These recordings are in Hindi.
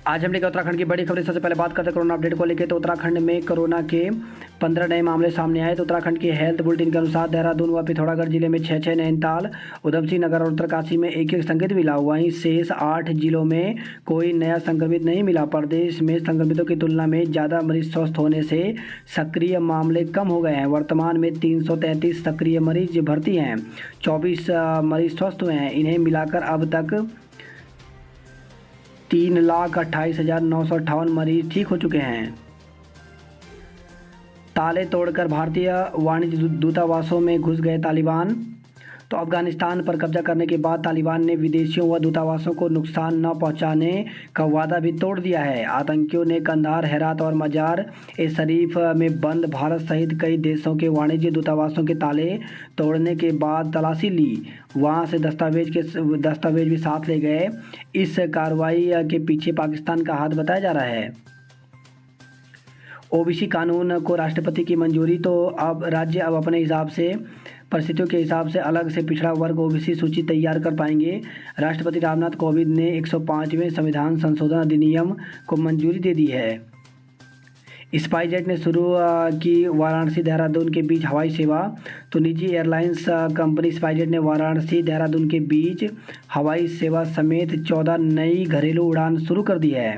आज हम लेकर उत्तराखंड की बड़ी खबरें। सबसे पहले बात करते हैं कोरोना अपडेट को लेकर। तो उत्तराखंड में कोरोना के 15 नए मामले सामने आए। तो उत्तराखंड के हेल्थ बुलेटिन के अनुसार देहरादून व पिथौरागढ़ जिले में 6, नैनीताल, उधमसिंह नगर और उत्तरकाशी में एक संक्रमित मिला। वहीं शेष 8 जिलों में कोई नया संक्रमित नहीं मिला। प्रदेश में संक्रमितों की तुलना में ज़्यादा मरीज स्वस्थ होने से सक्रिय मामले कम हो गए हैं। वर्तमान में 333 सक्रिय मरीज भर्ती हैं, 24 मरीज स्वस्थ हुए हैं। इन्हें मिलाकर अब तक 3,28,958 मरीज ठीक हो चुके हैं। ताले तोड़कर भारतीय वाणिज्य दूतावासों में घुस गए तालिबान। तो अफगानिस्तान पर कब्जा करने के बाद तालिबान ने विदेशियों व दूतावासों को नुकसान न पहुंचाने का वादा भी तोड़ दिया है। आतंकियों ने कंधार, हेरात और मजार ए शरीफ में बंद भारत सहित कई देशों के वाणिज्य दूतावासों के ताले तोड़ने के बाद तलाशी ली। वहां से दस्तावेज भी साथ ले गए। इस कार्रवाई के पीछे पाकिस्तान का हाथ बताया जा रहा है। ओबीसी कानून को राष्ट्रपति की मंजूरी। तो अब राज्य अपने हिसाब से, परिस्थितियों के हिसाब से अलग से पिछड़ा वर्ग ओबीसी सूची तैयार कर पाएंगे। राष्ट्रपति रामनाथ कोविंद ने 105वें संविधान संशोधन अधिनियम को मंजूरी दे दी है। स्पाइसजेट ने शुरू की वाराणसी देहरादून के बीच हवाई सेवा। तो निजी एयरलाइंस कंपनी स्पाइसजेट ने वाराणसी देहरादून के बीच हवाई सेवा समेत 14 नई घरेलू उड़ान शुरू कर दी है।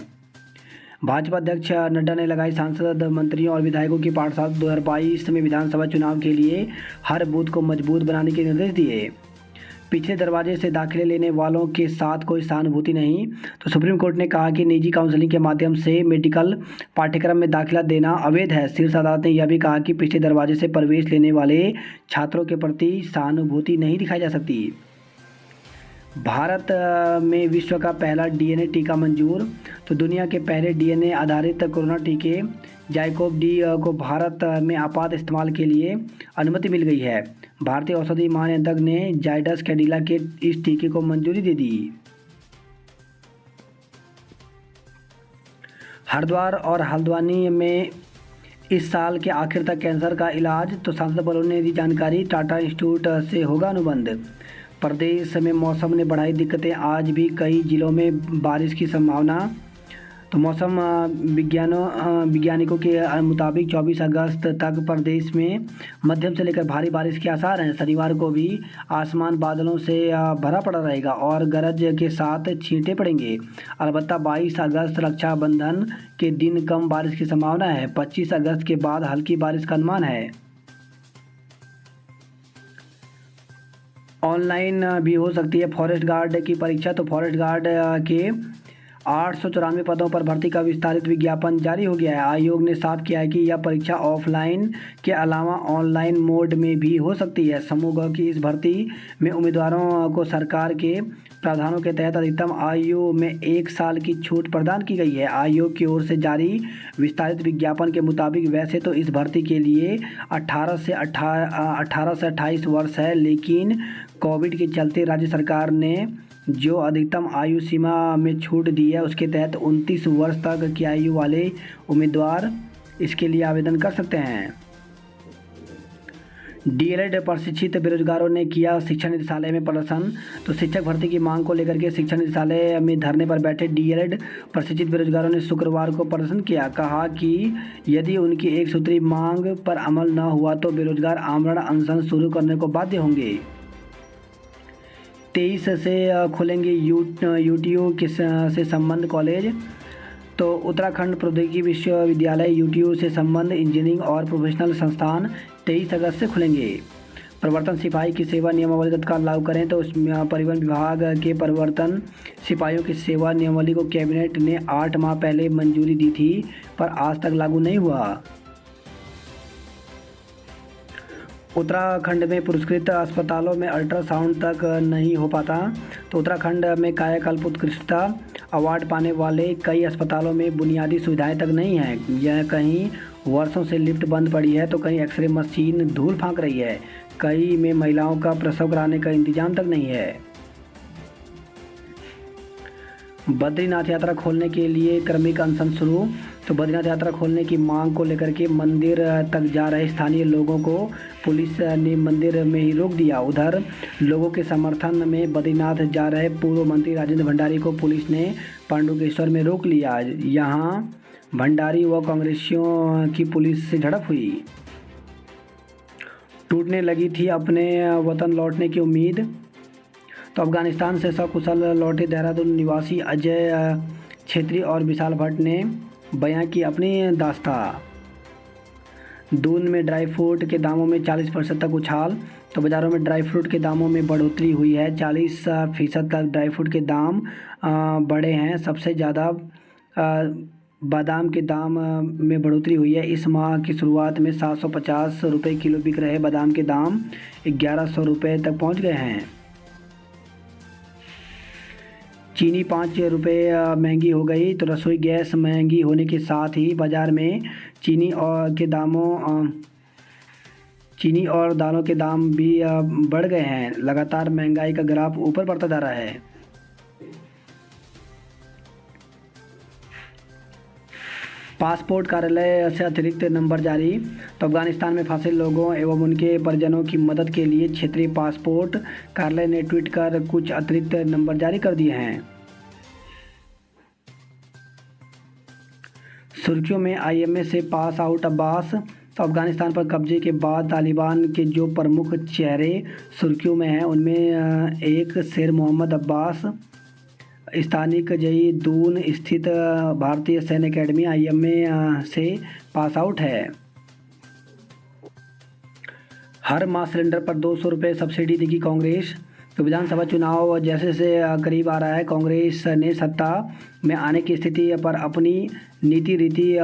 भाजपा अध्यक्ष नड्डा ने लगाई सांसद, मंत्रियों और विधायकों की पाठशाला। 2022 में विधानसभा चुनाव के लिए हर बूथ को मजबूत बनाने के निर्देश दिए। पिछले दरवाजे से दाखिले लेने वालों के साथ कोई सहानुभूति नहीं। तो सुप्रीम कोर्ट ने कहा कि निजी काउंसलिंग के माध्यम से मेडिकल पाठ्यक्रम में दाखिला देना अवैध है। शीर्ष अदालत ने यह भी कहा कि पिछले दरवाजे से प्रवेश लेने वाले छात्रों के प्रति सहानुभूति नहीं दिखाई जा सकती। भारत में विश्व का पहला डीएनए टीका मंजूर। तो दुनिया के पहले डीएनए आधारित कोरोना टीके जाइकोव डी को भारत में आपात इस्तेमाल के लिए अनुमति मिल गई है। भारतीय औषधि महानियंत्रक ने जायडस कैडिला के इस टीके को मंजूरी दे दी। हरिद्वार और हल्द्वानी में इस साल के आखिर तक कैंसर का इलाज। तो सांसद बलों ने दी जानकारी। टाटा इंस्टीट्यूट से होगा अनुबंध। प्रदेश में मौसम ने बढ़ाई दिक्कतें। आज भी कई जिलों में बारिश की संभावना। तो मौसम वैज्ञानिकों के मुताबिक 24 अगस्त तक प्रदेश में मध्यम से लेकर भारी बारिश के आसार हैं। शनिवार को भी आसमान बादलों से भरा पड़ा रहेगा और गरज के साथ छींटे पड़ेंगे। अलबत्ता 22 अगस्त रक्षाबंधन के दिन कम बारिश की संभावना है। 25 अगस्त के बाद हल्की बारिश का अनुमान है। ऑनलाइन भी हो सकती है फॉरेस्ट गार्ड की परीक्षा। तो फॉरेस्ट गार्ड के 894 पदों पर भर्ती का विस्तारित विज्ञापन जारी हो गया है। आयोग ने साफ किया है कि यह परीक्षा ऑफलाइन के अलावा ऑनलाइन मोड में भी हो सकती है। समूह ग की इस भर्ती में उम्मीदवारों को सरकार के प्रावधानों के तहत अधिकतम आयु में 1 साल की छूट प्रदान की गई है। आयोग की ओर से जारी विस्तारित विज्ञापन के मुताबिक वैसे तो इस भर्ती के लिए 18 से 28 वर्ष है, लेकिन कोविड के चलते राज्य सरकार ने जो अधिकतम आयु सीमा में छूट दी है उसके तहत 29 वर्ष तक की आयु वाले उम्मीदवार इसके लिए आवेदन कर सकते हैं। डीएलएड प्रशिक्षित बेरोजगारों ने किया शिक्षा निदेशालय में प्रदर्शन। तो शिक्षक भर्ती की मांग को लेकर के शिक्षा निदेशालय में धरने पर बैठे डीएलएड प्रशिक्षित बेरोजगारों ने शुक्रवार को प्रदर्शन किया। कहा कि यदि उनकी एक सूत्री मांग पर अमल न हुआ तो बेरोजगार आमरण अनशन शुरू करने को बाध्य होंगे। 23 से खुलेंगे यूटीयू से संबंध कॉलेज। तो उत्तराखंड प्रौद्योगिकी विश्वविद्यालय यूटीयू से संबंध इंजीनियरिंग और प्रोफेशनल संस्थान 23 अगस्त से खुलेंगे। प्रवर्तन सिपाही की सेवा नियमावली तत्काल लागू करें। तो परिवहन विभाग के प्रवर्तन सिपाहियों की सेवा नियमावली को कैबिनेट ने 8 माह पहले मंजूरी दी थी, पर आज तक लागू नहीं हुआ। उत्तराखंड में पुरस्कृत अस्पतालों में अल्ट्रासाउंड तक नहीं हो पाता। तो उत्तराखंड में कायाकल्प उत्कृष्टता अवार्ड पाने वाले कई अस्पतालों में बुनियादी सुविधाएं तक नहीं हैं। यह कहीं वर्षों से लिफ्ट बंद पड़ी है, तो कहीं एक्सरे मशीन धूल फांक रही है। कई में महिलाओं का प्रसव कराने का इंतजाम तक नहीं है। बद्रीनाथ यात्रा खोलने के लिए क्रमिक अनशन शुरू। तो बद्रीनाथ यात्रा खोलने की मांग को लेकर के मंदिर तक जा रहे स्थानीय लोगों को पुलिस ने मंदिर में ही रोक दिया। उधर लोगों के समर्थन में बद्रीनाथ जा रहे पूर्व मंत्री राजेंद्र भंडारी को पुलिस ने पांडुकेश्वर में रोक लिया। यहाँ भंडारी व कांग्रेसियों की पुलिस से झड़प हुई। टूटने लगी थी अपने वतन लौटने की उम्मीद। तो अफगानिस्तान से सकुशल लौटे देहरादून निवासी अजय छेत्री और विशाल भट्ट ने बयां की अपनी दास्तां। दून में ड्राई फ्रूट के दामों में 40% तक उछाल। तो बाज़ारों में ड्राई फ्रूट के दामों में बढ़ोतरी हुई है। 40% तक ड्राई फ्रूट के दाम बढ़े हैं। सबसे ज़्यादा बादाम के दाम में बढ़ोतरी हुई है। इस माह की शुरुआत में 750 रुपये किलो बिक रहे बादाम के दाम 1100 रुपये तक पहुंच गए हैं। चीनी 5 रुपये महंगी हो गई। तो रसोई गैस महंगी होने के साथ ही बाज़ार में चीनी और दालों के दाम भी बढ़ गए हैं। लगातार महंगाई का ग्राफ ऊपर बढ़ता जा रहा है। पासपोर्ट कार्यालय से अतिरिक्त नंबर जारी। तो अफगानिस्तान में फंसे लोगों एवं उनके परिजनों की मदद के लिए क्षेत्रीय पासपोर्ट कार्यालय ने ट्वीट कर कुछ अतिरिक्त नंबर जारी कर दिए हैं। सुर्खियों में आईएमए से पास आउट अब्बास। तो अफगानिस्तान पर कब्जे के बाद तालिबान के जो प्रमुख चेहरे सुर्खियों में हैं उनमें एक शेर मोहम्मद अब्बास स्थानिक जई दून स्थित भारतीय सैन्य अकेडमी आईएमए से पास आउट है। हर माह सिलेंडर पर 200 रुपये सब्सिडी देगी कांग्रेस। तो विधानसभा चुनाव जैसे से करीब आ रहा है, कांग्रेस ने सत्ता में आने की स्थिति पर अपनी नीति रीति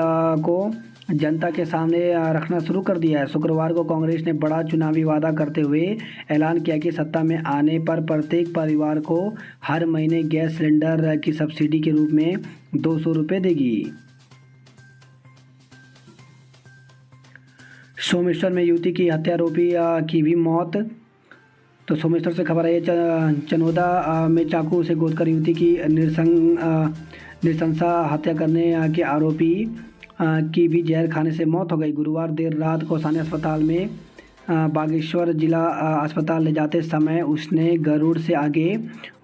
को जनता के सामने रखना शुरू कर दिया है। शुक्रवार को कांग्रेस ने बड़ा चुनावी वादा करते हुए ऐलान किया कि सत्ता में आने पर प्रत्येक परिवार को हर महीने गैस सिलेंडर की सब्सिडी के रूप में 200 रुपये देगी। सोमेश्वर में युवती की हत्यारोपी की भी मौत। तो सोमेश्वर से खबर है, चनोदा में चाकू से गोदकर युवती की नृशंसा हत्या करने के आरोपी की भी जहर खाने से मौत हो गई। गुरुवार देर रात को स्थानीय अस्पताल में बागेश्वर जिला अस्पताल ले जाते समय उसने गरुड़ से आगे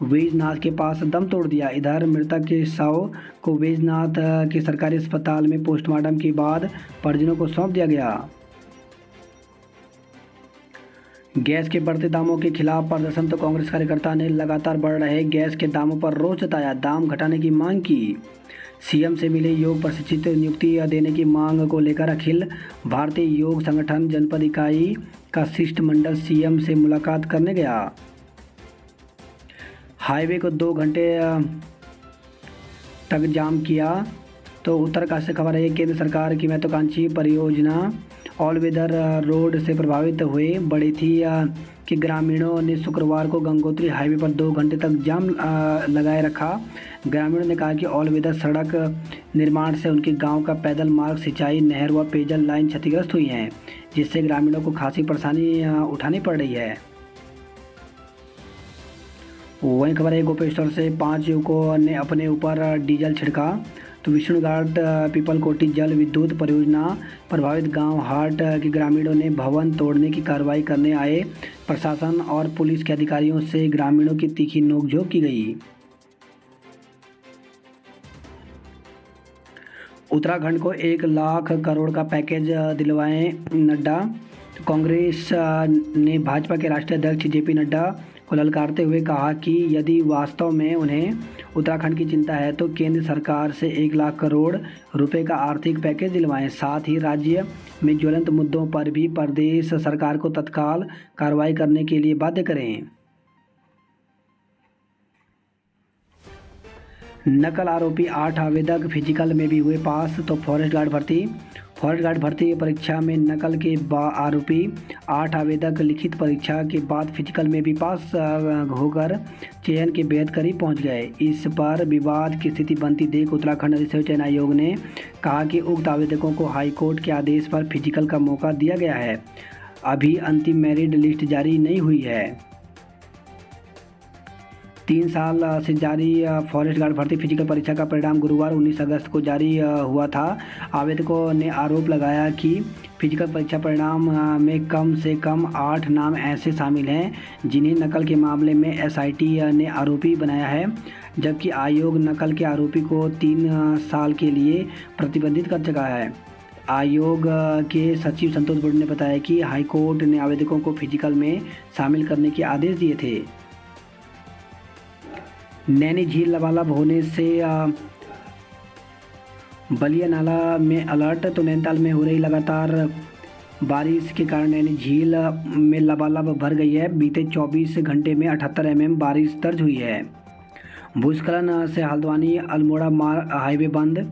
वेजनाथ के पास दम तोड़ दिया। इधर मृतक के शव को वेजनाथ के सरकारी अस्पताल में पोस्टमार्टम के बाद परिजनों को सौंप दिया गया। गैस के बढ़ते दामों के खिलाफ प्रदर्शन। तो कांग्रेस कार्यकर्ता ने लगातार बढ़ रहे गैस के दामों पर रोष जताया, दाम घटाने की मांग की। सीएम से मिले योग प्रशिक्षित नियुक्ति देने की मांग को लेकर अखिल भारतीय योग संगठन जनपद इकाई का शिष्टमंडल सीएम से मुलाकात करने गया। हाईवे को 2 घंटे तक जाम किया। तो उत्तरकाशी से खबर है, केंद्र सरकार की महत्वाकांक्षी परियोजना ऑल वेदर रोड से प्रभावित हुए बड़ेथिया के ग्रामीणों ने शुक्रवार को गंगोत्री हाईवे पर 2 घंटे तक जाम लगाए रखा। ग्रामीणों ने कहा कि ऑल वेदर सड़क निर्माण से उनके गांव का पैदल मार्ग, सिंचाई, नहर व पेयजल लाइन क्षतिग्रस्त हुई हैं, जिससे ग्रामीणों को खासी परेशानी उठानी पड़ रही है। वहीं खबर है, गोपेश्वर से 5 युवकों ने अपने ऊपर डीजल छिड़का। तो विष्णुघाट पीपलकोटी जल विद्युत परियोजना प्रभावित गांव हाट के ग्रामीणों ने भवन तोड़ने की कार्रवाई करने आए प्रशासन और पुलिस के अधिकारियों से ग्रामीणों की तीखी नोकझोंक की गई। उत्तराखंड को 1 लाख करोड़ का पैकेज दिलवाएं नड्डा। तो कांग्रेस ने भाजपा के राष्ट्रीय अध्यक्ष जेपी नड्डा को ललकारते हुए कहा कि यदि वास्तव में उन्हें उत्तराखंड की चिंता है तो केंद्र सरकार से 1 लाख करोड़ रुपए का आर्थिक पैकेज दिलवाएं। साथ ही राज्य में ज्वलंत मुद्दों पर भी प्रदेश सरकार को तत्काल कार्रवाई करने के लिए बाध्य करें। नकल आरोपी 8 आवेदक फिजिकल में भी हुए पास। तो फॉरेस्ट गार्ड भर्ती परीक्षा में नकल के आरोपी 8 आवेदक लिखित परीक्षा के बाद फिजिकल में भी पास होकर चयन के बेहद करीब पहुंच गए। इस पर विवाद की स्थिति बनती देख उत्तराखंड अधिसूचना चयन आयोग ने कहा कि उक्त आवेदकों को हाईकोर्ट के आदेश पर फिजिकल का मौका दिया गया है। अभी अंतिम मेरिट लिस्ट जारी नहीं हुई है। 3 साल से जारी फॉरेस्ट गार्ड भर्ती फिजिकल परीक्षा का परिणाम गुरुवार 19 अगस्त को जारी हुआ था। आवेदकों ने आरोप लगाया कि फिजिकल परीक्षा परिणाम में कम से कम 8 नाम ऐसे शामिल हैं जिन्हें नकल के मामले में एसआईटी ने आरोपी बनाया है, जबकि आयोग नकल के आरोपी को 3 साल के लिए प्रतिबंधित कर चुका है। आयोग के सचिव संतोष गुड़ ने बताया कि हाईकोर्ट ने आवेदकों को फिजिकल में शामिल करने के आदेश दिए थे। नैनी झील लबालब होने से बलिया नाला में अलर्ट। तो नैनीताल में हो रही लगातार बारिश के कारण नैनी झील में लबालब भर गई है। बीते 24 घंटे में 78 mm बारिश दर्ज हुई है। भूस्खलन से हल्द्वानी अल्मोड़ा हाईवे बंद।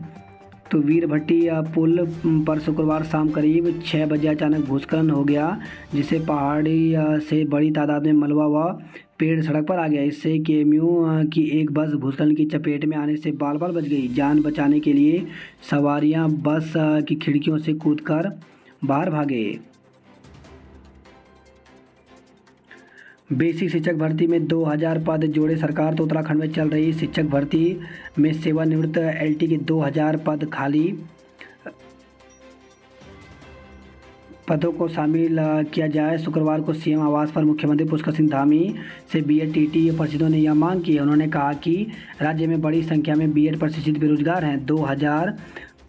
तो वीरभट्टी पुल पर शुक्रवार शाम करीब 6 बजे अचानक भूस्खलन हो गया, जिससे पहाड़ी से बड़ी तादाद में मलबा व पेड़ सड़क पर आ गया। इससे केएमयू की एक बस भूस्खलन की चपेट में आने से बाल बाल बच गई। जान बचाने के लिए सवारियां बस की खिड़कियों से कूदकर बाहर भागे। बेसिक शिक्षक भर्ती में 2000 पद जोड़े सरकार। तो उत्तराखंड में चल रही शिक्षक भर्ती में सेवानिवृत्त एलटी के 2000 पद खाली पदों को शामिल किया जाए। शुक्रवार को सीएम आवास पर मुख्यमंत्री पुष्कर सिंह धामी से बीएड टीटी प्रशिक्षितों ने यह मांग की है। उन्होंने कहा कि राज्य में बड़ी संख्या में बीएड प्रशिक्षित बेरोजगार हैं। 2000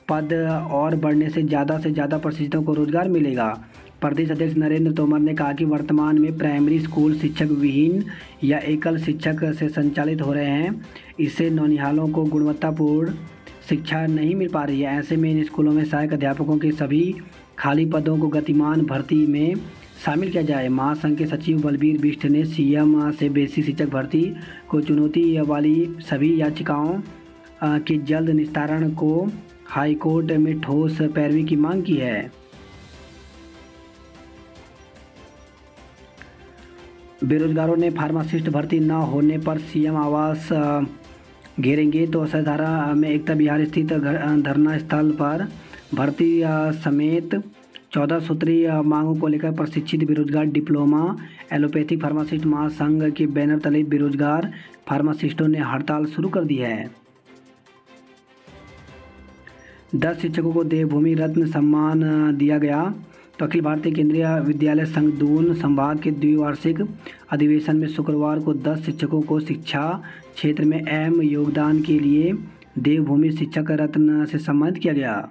पद और बढ़ने से ज़्यादा प्रशिक्षितों को रोजगार मिलेगा। प्रदेश अध्यक्ष नरेंद्र तोमर ने कहा कि वर्तमान में प्राइमरी स्कूल शिक्षक विहीन या एकल शिक्षक से संचालित हो रहे हैं। इससे नौनिहालों को गुणवत्तापूर्ण शिक्षा नहीं मिल पा रही है। ऐसे में इन स्कूलों में सहायक अध्यापकों के सभी खाली पदों को गतिमान भर्ती में शामिल किया जाए। महासंघ के सचिव बलबीर बिष्ट ने सीएम से बेसिक शिक्षक भर्ती को चुनौती वाली सभी याचिकाओं के जल्द निस्तारण को हाईकोर्ट में ठोस पैरवी की मांग की है। बेरोजगारों ने फार्मासिस्ट भर्ती न होने पर सीएम आवास घेरेंगे। तो सरधारा में एकता विहार स्थित धरना स्थल पर भर्ती समेत 14 सूत्रीय मांगों को लेकर प्रशिक्षित बेरोजगार डिप्लोमा एलोपैथिक फार्मासिस्ट महासंघ के बैनर तले बेरोजगार फार्मासिस्टों ने हड़ताल शुरू कर दी है। 10 शिक्षकों को देवभूमि रत्न सम्मान दिया गया। तो अखिल भारतीय केंद्रीय विद्यालय संघ दून संभाग के द्विवार्षिक अधिवेशन में शुक्रवार को 10 शिक्षकों को शिक्षा क्षेत्र में अहम योगदान के लिए देवभूमि शिक्षक रत्न से सम्मानित किया गया।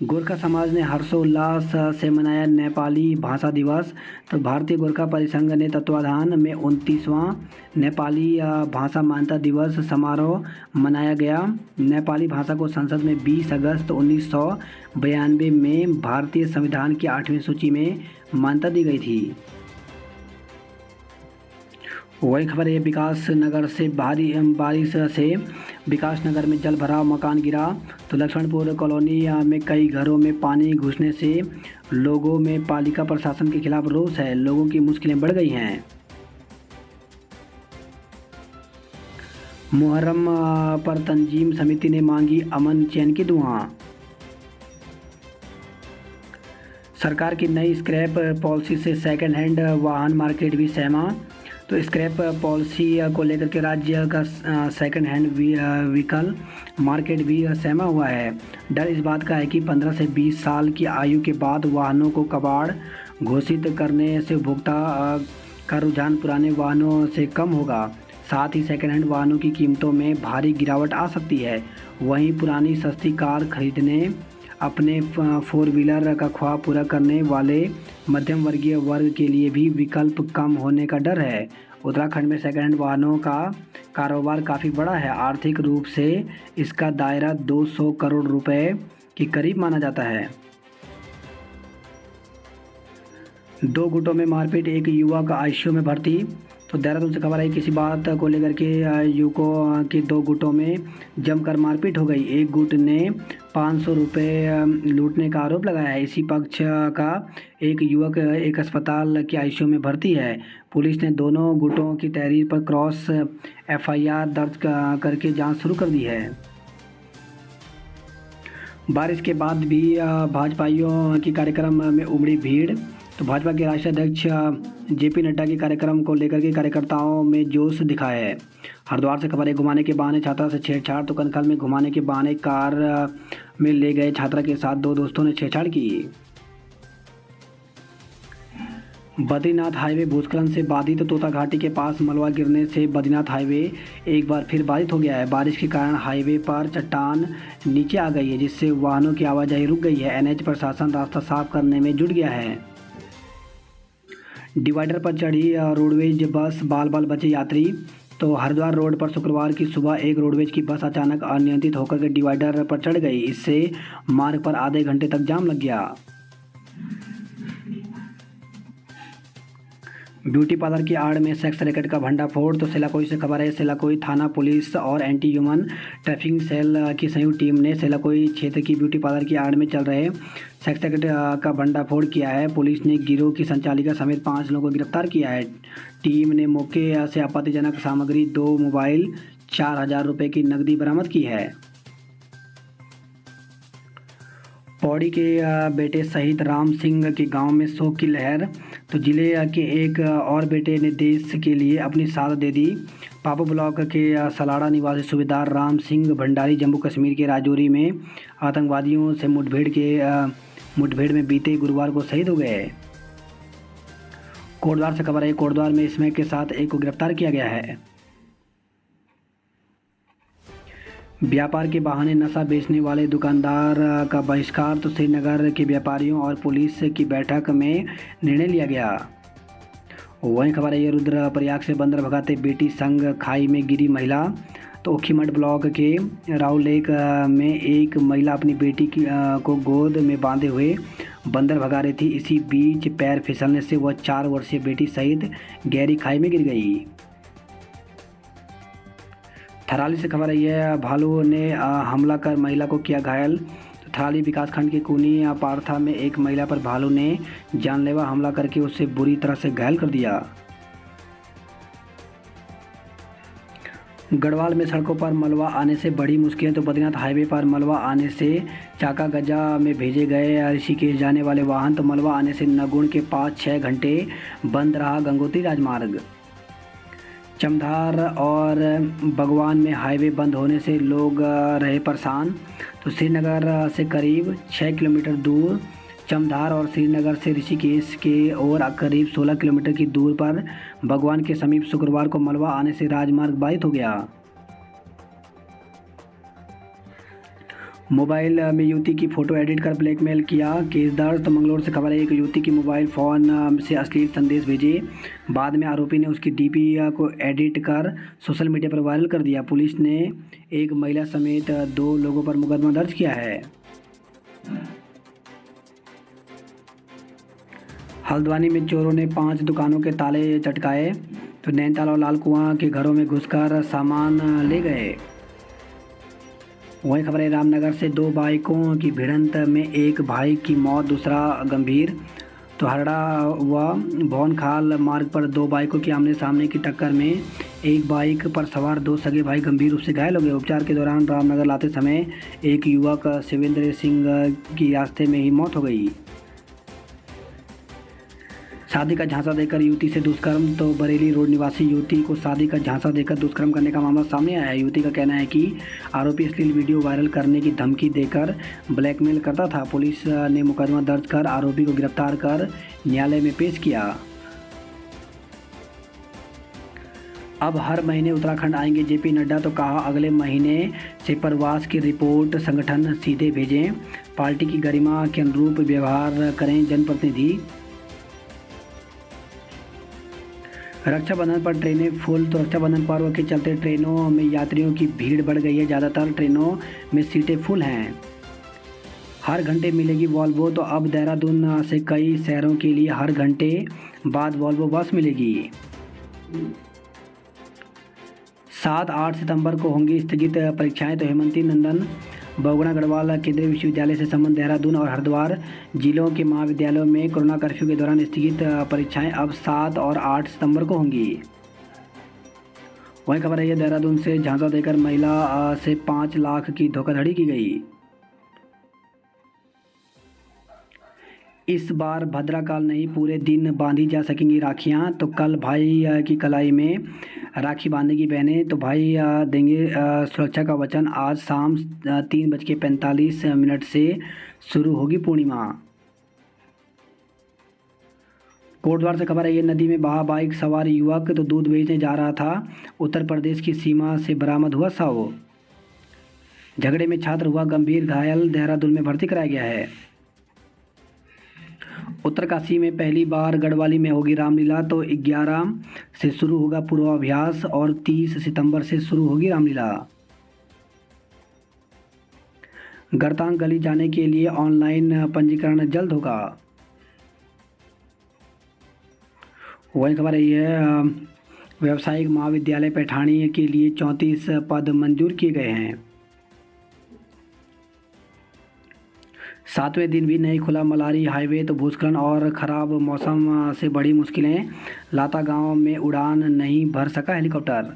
गोरखा समाज ने हर्षोल्लास से मनाया नेपाली भाषा दिवस। तो भारतीय गोरखा परिसंघ ने तत्वाधान में 29वां नेपाली भाषा मान्यता दिवस समारोह मनाया गया। नेपाली भाषा को संसद में 20 अगस्त 1992 में भारतीय संविधान की 8वीं सूची में मान्यता दी गई थी। वही खबर है विकास नगर से भारी बारिश से विकास नगर में जल भरा मकान गिरा। तो लक्ष्मणपुर कॉलोनी में कई घरों में पानी घुसने से लोगों में पालिका प्रशासन के खिलाफ रोष है। लोगों की मुश्किलें बढ़ गई हैं। मुहर्रम पर तंजीम समिति ने मांगी अमन चैन की दुआ। सरकार की नई स्क्रैप पॉलिसी से सेकंड हैंड वाहन मार्केट भी सहमा। तो स्क्रैप पॉलिसी को लेकर के राज्य का सेकंड हैंड व्हीकल मार्केट भी सहमा हुआ है। डर इस बात का है कि 15 से 20 साल की आयु के बाद वाहनों को कबाड़ घोषित करने से उपभोक्ता का रुझान पुराने वाहनों से कम होगा। साथ ही सेकंड हैंड वाहनों की कीमतों में भारी गिरावट आ सकती है। वहीं पुरानी सस्ती कार खरीदने अपने 4 व्हीलर का ख्वाब पूरा करने वाले मध्यम वर्गीय वर्ग के लिए भी विकल्प कम होने का डर है। उत्तराखंड में सेकंड हैंड वाहनों का कारोबार काफ़ी बड़ा है। आर्थिक रूप से इसका दायरा 200 करोड़ रुपए के करीब माना जाता है। 2 गुटों में मारपीट, एक युवक आईसीयू में भर्ती। तो देहरादून से खबर आई किसी बात को लेकर के युवकों के 2 गुटों में जमकर मारपीट हो गई। एक गुट ने 500 रुपये लूटने का आरोप लगाया है। इसी पक्ष का एक युवक एक अस्पताल के आईसीयू में भर्ती है। पुलिस ने दोनों गुटों की तहरीर पर क्रॉस एफआईआर दर्ज करके जांच शुरू कर दी है। बारिश के बाद भी भाजपाइयों के कार्यक्रम में उमड़ी भीड़। तो भाजपा के राष्ट्रीय अध्यक्ष जेपी नड्डा के कार्यक्रम को लेकर के कार्यकर्ताओं में जोश दिखा है। हरिद्वार से खबर है, घुमाने के बहाने छात्रा से छेड़छाड़। तो कनखल में घुमाने के बहाने कार में ले गए छात्रा के साथ दो दोस्तों ने छेड़छाड़ की। बद्रीनाथ हाईवे भूस्खलन से बाधित। तो तोता घाटी के पास मलबा गिरने से बद्रीनाथ हाईवे एक बार फिर बाधित हो गया है। बारिश के कारण हाईवे पर चट्टान नीचे आ गई है, जिससे वाहनों की आवाजाही रुक गई है। एनएच प्रशासन रास्ता साफ करने में जुट गया है। डिवाइडर पर चढ़ी रोडवेज बस, बाल बाल बचे यात्री। तो हरिद्वार रोड पर शुक्रवार की सुबह एक रोडवेज की बस अचानक अनियंत्रित होकर के डिवाइडर पर चढ़ गई। इससे मार्ग पर आधे घंटे तक जाम लग गया। ब्यूटी पार्लर की आड़ में सेक्स रैकेट का भंडाफोड़। तो सेलाकोई से खबर है, सेलाकोई थाना पुलिस और एंटी ह्यूमन ट्रैफिकिंग सेल की संयुक्त टीम ने सेलाकोई क्षेत्र की ब्यूटी पार्लर की आड़ में चल रहे सेक्स रैकेट का भंडाफोड़ किया है। पुलिस ने गिरोह की संचालिका समेत 5 लोगों को गिरफ्तार किया है। टीम ने मौके से आपत्तिजनक सामग्री, 2 मोबाइल, 4,000 रुपये की नकदी बरामद की है। पौड़ी के बेटे शहीद राम सिंह के गांव में शोक की लहर। तो जिले के एक और बेटे ने देश के लिए अपनी शहादत दे दी। पापू ब्लॉक के सलाड़ा निवासी सूबेदार राम सिंह भंडारी जम्मू कश्मीर के राजौरी में आतंकवादियों से मुठभेड़ में बीते गुरुवार को शहीद हो गए। कोटद्वार से खबर है, कोटद्वार में स्मैक के साथ एक को गिरफ्तार किया गया है। व्यापार के बहाने नशा बेचने वाले दुकानदार का बहिष्कार। तो श्रीनगर के व्यापारियों और पुलिस की बैठक में निर्णय लिया गया। वहीं खबर है, ये रुद्रप्रयाग से बंदर भगाते बेटी संग खाई में गिरी महिला। तो ओखीमठ ब्लॉक के राव लेक में एक महिला अपनी बेटी को गोद में बांधे हुए बंदर भगा रही थी। इसी बीच पैर फिसलने से वह 4 वर्षीय बेटी सहित गहरी खाई में गिर गई। थराली से खबर है, यह भालू ने हमला कर महिला को किया घायल। तो थराली विकासखंड के कूनी पारथा में एक महिला पर भालू ने जानलेवा हमला करके उसे बुरी तरह से घायल कर दिया। गढ़वाल में सड़कों पर मलबा आने से बड़ी मुश्किलें। तो बद्रीनाथ हाईवे पर मलबा आने से चाका गजा में भेजे गए ऋषिकेश जाने वाले वाहन। तो मलबा आने से नगुण के पास 6 घंटे बंद रहा गंगोत्री राजमार्ग। चमधार और बगवान में हाईवे बंद होने से लोग रहे परेशान। तो श्रीनगर से करीब 6 किलोमीटर दूर चमधार और श्रीनगर से ऋषिकेश के और करीब 16 किलोमीटर की दूर पर बगवान के समीप शुक्रवार को मलबा आने से राजमार्ग बाधित हो गया। मोबाइल में युवती की फ़ोटो एडिट कर ब्लैकमेल किया, केस दर्ज। तो मंगलौर से खबर है, एक युवती की मोबाइल फ़ोन से अश्लील संदेश भेजे। बाद में आरोपी ने उसकी डीपी को एडिट कर सोशल मीडिया पर वायरल कर दिया। पुलिस ने एक महिला समेत 2 लोगों पर मुकदमा दर्ज किया है। हल्द्वानी में चोरों ने 5 दुकानों के ताले चटकाए। तो नैनीताल और लाल कुआं के घरों में घुसकर सामान ले गए। वही खबर है, रामनगर से 2 बाइकों की भिड़ंत में एक भाई की मौत, दूसरा गंभीर। तो हरड़ा व भौनखाल मार्ग पर 2 बाइकों की आमने सामने की टक्कर में एक बाइक पर सवार 2 सगे भाई गंभीर रूप से घायल हो गए। उपचार के दौरान रामनगर लाते समय एक युवक शिवेंद्र सिंह की रास्ते में ही मौत हो गई। शादी का झांसा देकर युवती से दुष्कर्म। तो बरेली रोड निवासी युवती को शादी का झांसा देकर दुष्कर्म करने का मामला सामने आया है। युवती का कहना है कि आरोपी अश्लील वीडियो वायरल करने की धमकी देकर ब्लैकमेल करता था। पुलिस ने मुकदमा दर्ज कर आरोपी को गिरफ्तार कर न्यायालय में पेश किया। अब हर महीने उत्तराखंड आएंगे जेपी नड्डा। तो कहा, अगले महीने से प्रवास की रिपोर्ट संगठन सीधे भेजें। पार्टी की गरिमा के अनुरूप व्यवहार करें जनप्रतिनिधि। रक्षाबंधन पर ट्रेनें फुल। तो रक्षाबंधन पर्व के चलते ट्रेनों में यात्रियों की भीड़ बढ़ गई है। ज़्यादातर ट्रेनों में सीटें फुल हैं। हर घंटे मिलेगी वॉल्वो। तो अब देहरादून से कई शहरों के लिए हर घंटे बाद वॉल्वो बस मिलेगी। 7-8 सितंबर को होंगी स्थगित परीक्षाएं। तो हेमंती नंदन बहुगुणा गढ़वाल केंद्रीय विश्वविद्यालय से संबंध देहरादून और हरिद्वार जिलों के महाविद्यालयों में कोरोना कर्फ्यू के दौरान स्थगित परीक्षाएं अब 7 और 8 सितंबर को होंगी। वही खबर है, देहरादून से झांसा देकर महिला से 5 लाख की धोखाधड़ी की गई। इस बार भद्राकाल नहीं पूरे दिन बांधी जा सकेंगी राखियाँ। तो कल भाई की कलाई में राखी बांधेगी बहनें। तो भाई देंगे सुरक्षा का वचन। आज शाम 3:45 से शुरू होगी पूर्णिमा। कोटद्वार से खबर है, ये नदी में बहा बाइक सवार युवक तो दूध बेचने जा रहा था। उत्तर प्रदेश की सीमा से बरामद हुआ शव। झगड़े में छात्र हुआ गंभीर घायल, देहरादून में भर्ती कराया गया है। उत्तरकाशी में पहली बार गढ़वाली में होगी रामलीला। तो 11 से शुरू होगा पूर्वाभ्यास और 30 सितंबर से शुरू होगी रामलीला। गरतांग गली जाने के लिए ऑनलाइन पंजीकरण जल्द होगा। वही खबर रही है, व्यावसायिक महाविद्यालय पैठाणी के लिए 34 पद मंजूर किए गए हैं। 7वें दिन भी नहीं खुला मलारी हाईवे। तो भूस्खलन और ख़राब मौसम से बड़ी मुश्किलें। लाता गांव में उड़ान नहीं भर सका हेलीकॉप्टर।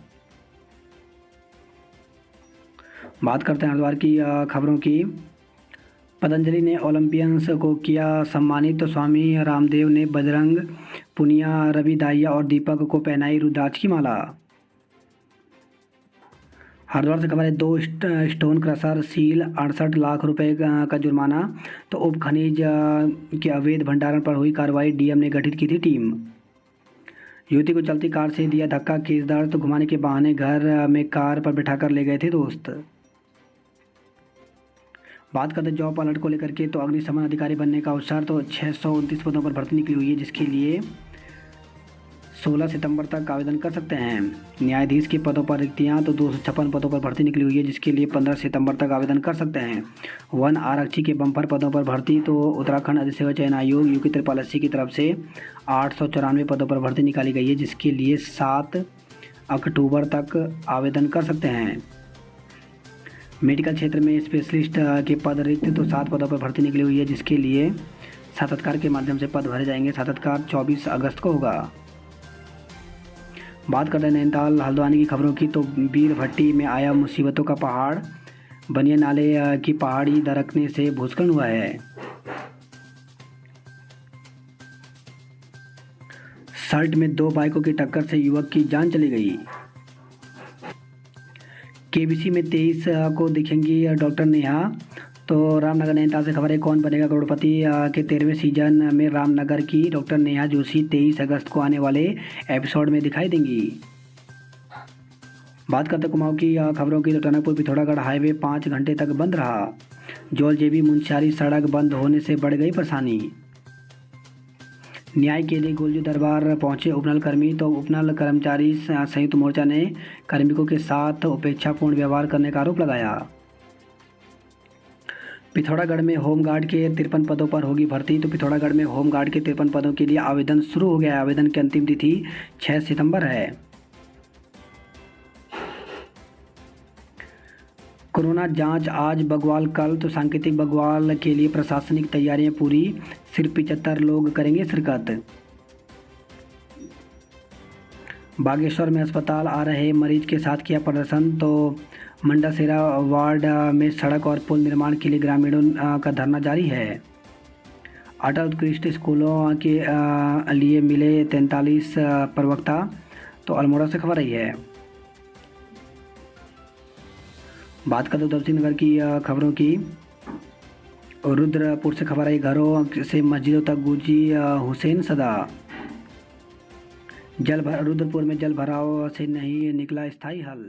बात करते हैं हरिद्वार की खबरों की। पतंजलि ने ओलंपियंस को किया सम्मानित। तो स्वामी रामदेव ने बजरंग पुनिया, रवि दाहिया और दीपक को पहनाई रुद्राक्ष की माला। हरिद्वार से खबर है, 2 स्टोन क्रशर सील, 68 लाख रुपए का जुर्माना। तो उप खनिज के अवैध भंडारण पर हुई कार्रवाई। डीएम ने गठित की थी टीम। युवती को चलती कार से दिया धक्का, केस दर्ज। तो घुमाने के बहाने घर में कार पर बिठाकर ले गए थे दोस्त। बात करते हैं जॉब अलर्ट को लेकर के। तो अग्निशमन अधिकारी बनने का अवसर। तो 629 पदों पर भर्ती निकली हुई है, जिसके लिए 16 सितंबर तक आवेदन कर सकते हैं। न्यायाधीश के पदों पर रिक्तियाँ। तो 256 पदों पर भर्ती निकली हुई है, जिसके लिए 15 सितंबर तक आवेदन कर सकते हैं। वन आरक्षी के बम्पर पदों पर भर्ती। तो उत्तराखंड अधिसेवा चयन आयोग यूपी त्रिपाल एससी की तरफ से 894 पदों पर भर्ती निकाली गई है, जिसके लिए 7 अक्टूबर तक आवेदन कर सकते हैं। मेडिकल क्षेत्र में स्पेशलिस्ट के पद रिक्त। तो 7 पदों पर भर्ती निकली हुई है, जिसके लिए साक्षात्कार के माध्यम से पद भरे जाएंगे। साक्षात्कार 24 अगस्त को होगा। बात करते हैं नैनीताल हल्द्वानी की खबरों की। तो बीर भट्टी में आया मुसीबतों का पहाड़। बनिया नाले की पहाड़ी दरकने से भूस्खलन हुआ है। सल्ट में 2 बाइकों की टक्कर से युवक की जान चली गई। केबीसी में 23 को दिखेंगी डॉक्टर नेहा। तो रामनगर नैनीताल से खबर है, कौन बनेगा करोड़पति के 13वें सीजन में रामनगर की डॉक्टर नेहा जोशी 23 अगस्त को आने वाले एपिसोड में दिखाई देंगी। बात करते कुमाऊं की खबरों की। तो टनकपुर पिथौरागढ़ हाईवे 5 घंटे तक बंद रहा। जोल जेबी मुंशियारी सड़क बंद होने से बढ़ गई परेशानी। न्याय के लिए गोलजू दरबार पहुंचे उपनल कर्मी। तो उपनल कर्मचारी संयुक्त मोर्चा ने कार्मिकों के साथ उपेक्षापूर्ण व्यवहार करने का आरोप लगाया। पिथौरागढ़ में होमगार्ड के 53 पदों पर होगी भर्ती। तो पिथौरागढ़ में होमगार्ड के 53 पदों के लिए आवेदन शुरू हो गया है। आवेदन की अंतिम तिथि 6 सितंबर है। कोरोना जांच आज, बगवाल कल। तो सांकेतिक बगवाल के लिए प्रशासनिक तैयारियां पूरी। सिर्फ 75 लोग करेंगे शिरकत। बागेश्वर में अस्पताल आ रहे मरीज के साथ किया प्रदर्शन। तो मंडासेरा वार्ड में सड़क और पुल निर्माण के लिए ग्रामीणों का धरना जारी है। अटल उत्कृष्ट स्कूलों के लिए मिले 43 प्रवक्ता। तो अल्मोड़ा से खबर आई है। बात करते उधमसिंह नगर की खबरों की। रुद्रपुर से खबर आई, घरों से मस्जिदों तक गूंजी हुसैन सदा। रुद्रपुर में जल भराव से नहीं निकला स्थायी हल।